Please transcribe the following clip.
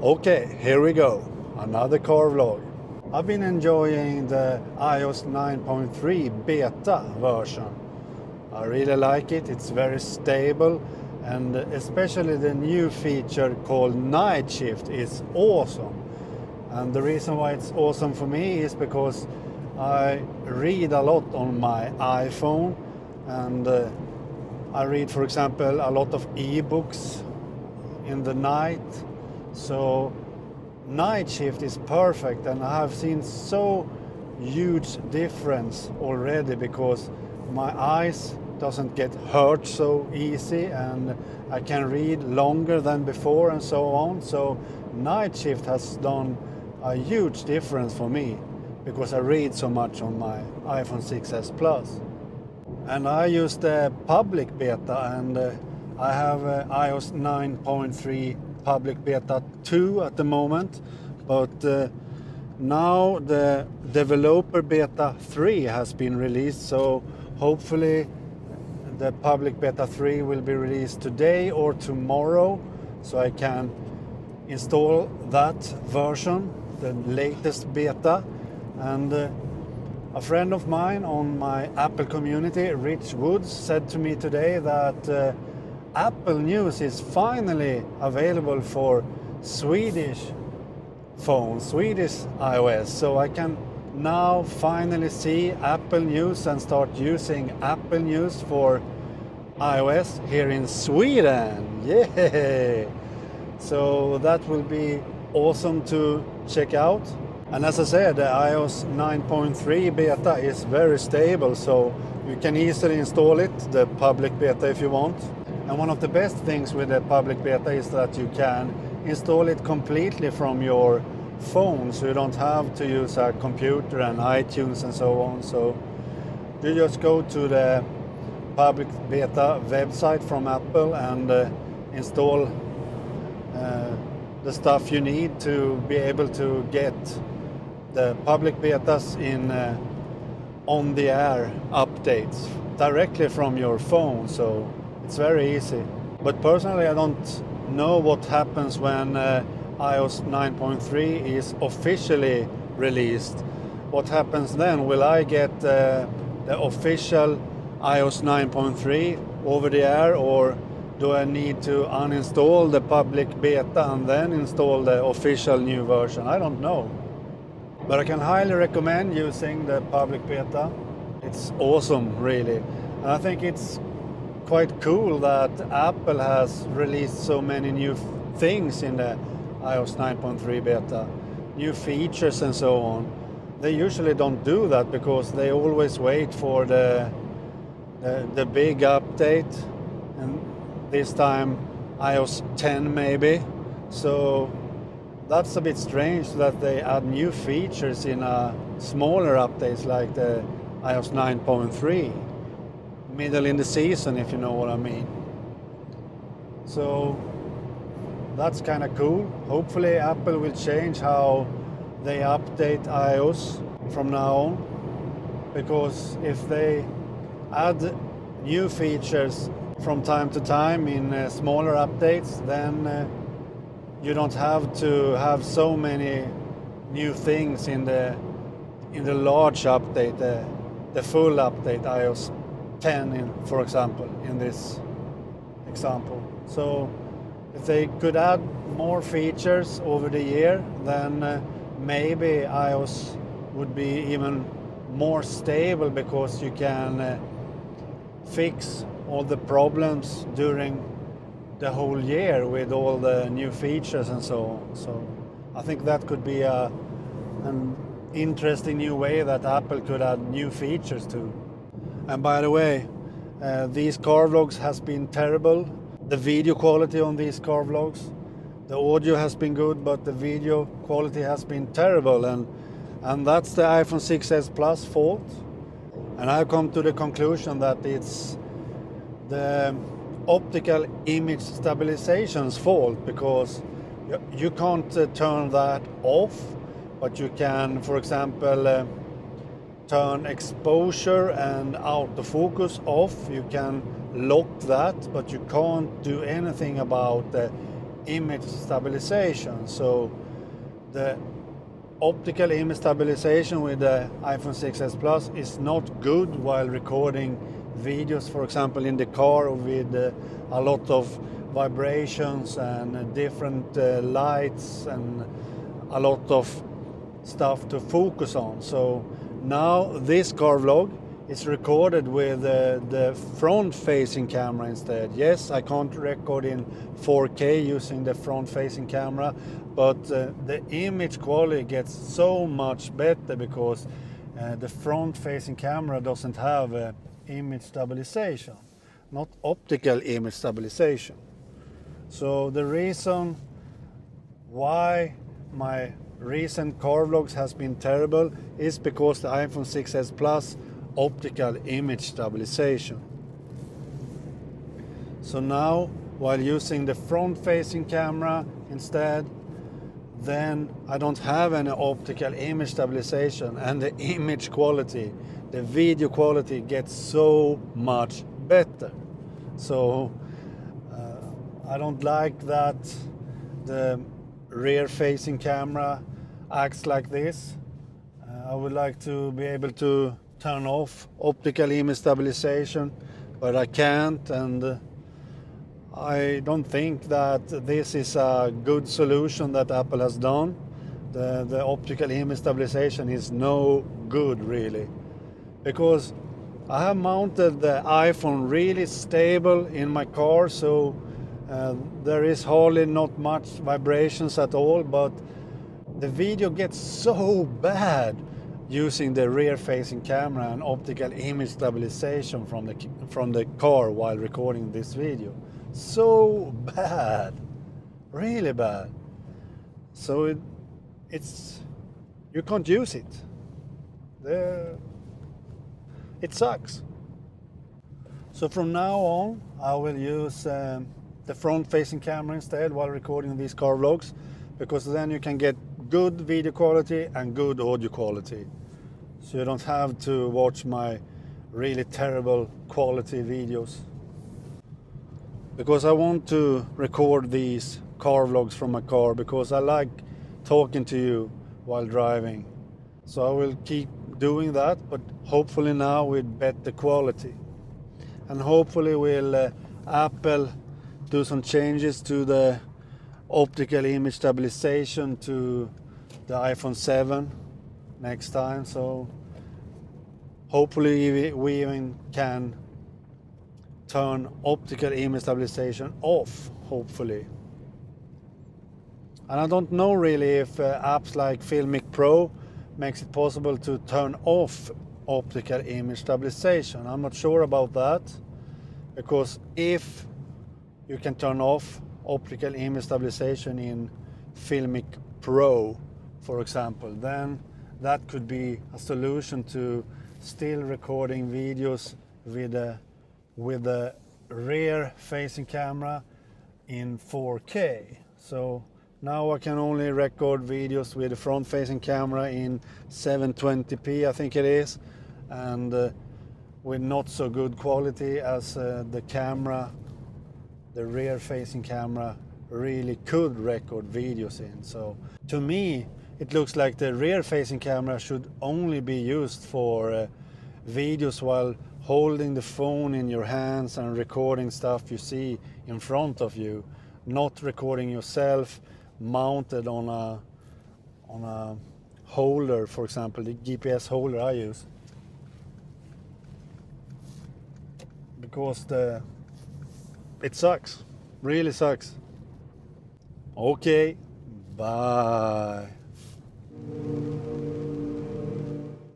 Okay, here we go, another car vlog. I've been enjoying the iOS 9.3 beta version. I really like it, it's very stable, and especially the new feature called Night Shift is awesome. And the reason why it's awesome for me is because I read a lot on my iPhone, and I read, for example, a lot of ebooks in the night. So Night Shift is perfect, and I have seen so huge difference already because my eyes doesn't get hurt so easy, and I can read longer than before and so on. So Night Shift has done a huge difference for me because I read so much on my iPhone 6s Plus. And I use the public beta, and I have iOS 9.3 public beta 2 at the moment, but now the developer beta 3 has been released, so hopefully the public beta 3 will be released today or tomorrow, so I can install that version, the latest beta. And a friend of mine on my Apple community, Rich Woods, said to me today that Apple News is finally available for Swedish phones, Swedish iOS. So I can now finally see Apple News and start using Apple News for iOS here in Sweden. Yay! So that will be awesome to check out. And as I said, the iOS 9.3 beta is very stable, so you can easily install it, the public beta, if you want. And one of the best things with the public beta is that you can install it completely from your phone, so you don't have to use a computer and iTunes and so on. So you just go to the public beta website from Apple and install the stuff you need to be able to get the public betas in on-the-air updates directly from your phone. So it's very easy. But personally, I don't know what happens when iOS 9.3 is officially released. What happens then? Will I get the official iOS 9.3 over the air, or do I need to uninstall the public beta and then install the official new version? I don't know. But I can highly recommend using the public beta. It's awesome, really. And I think it's quite cool that Apple has released so many new things in the iOS 9.3 beta, new features and so on. They usually don't do that because they always wait for the big update, and this time iOS 10 maybe. So that's a bit strange that they add new features in a smaller updates like the iOS 9.3. Middle in the season, if you know what I mean. So that's kind of cool. Hopefully Apple will change how they update iOS from now on, because if they add new features from time to time in smaller updates, then you don't have to have so many new things in the large update, the full update, iOS 10 for example, in this example. So if they could add more features over the year, then maybe iOS would be even more stable, because you can fix all the problems during the whole year with all the new features and so on. So I think that could be an interesting new way that Apple could add new features to. And by the way, these car vlogs has been terrible. The video quality on these car vlogs, the audio has been good, but the video quality has been terrible, and that's the iPhone 6s Plus fault. And I've come to the conclusion that it's the optical image stabilization's fault, because you can't turn that off, but you can, for example, turn exposure and autofocus off. You can lock that, but you can't do anything about the image stabilization. So the optical image stabilization with the iPhone 6s Plus is not good while recording videos, for example in the car with a lot of vibrations and different lights and a lot of stuff to focus on. So now this car vlog is recorded with the front facing camera instead. Yes, I can't record in 4K using the front facing camera, but the image quality gets so much better because the front facing camera doesn't have image stabilization, not optical image stabilization. So the reason why my recent car vlogs has been terrible is because the iPhone 6s Plus optical image stabilization. So now, while using the front facing camera instead, then I don't have any optical image stabilization, and the image quality, the video quality gets so much better. So I don't like that the rear facing camera acts like this. I would like to be able to turn off optical image stabilization, but I can't, and I don't think that this is a good solution that Apple has done. The optical image stabilization is no good really, because I have mounted the iPhone really stable in my car, so there is hardly not much vibrations at all, but the video gets so bad using the rear facing camera and optical image stabilization from the car while recording this video. So bad, really bad. So it's you can't use it. It sucks. So from now on I will use the front facing camera instead while recording these car vlogs, because then you can get good video quality and good audio quality. So you don't have to watch my really terrible quality videos. Because I want to record these car vlogs from my car, because I like talking to you while driving. So I will keep doing that, but hopefully now with better quality. And hopefully will Apple do some changes to the optical image stabilization to the iPhone 7 next time. So hopefully we even can turn optical image stabilization off, hopefully. And I don't know really if apps like Filmic Pro makes it possible to turn off optical image stabilization. I'm not sure about that, because if you can turn off optical image stabilization in Filmic Pro, for example, then that could be a solution to still recording videos with the rear facing camera in 4K. So now I can only record videos with the front facing camera in 720p, I think it is, and with not so good quality as the rear facing camera really could record videos in. So to me it looks like the rear facing camera should only be used for videos while holding the phone in your hands and recording stuff you see in front of you, not recording yourself mounted on a holder, for example, the GPS holder I use. Because it sucks, really sucks. Okay, bye.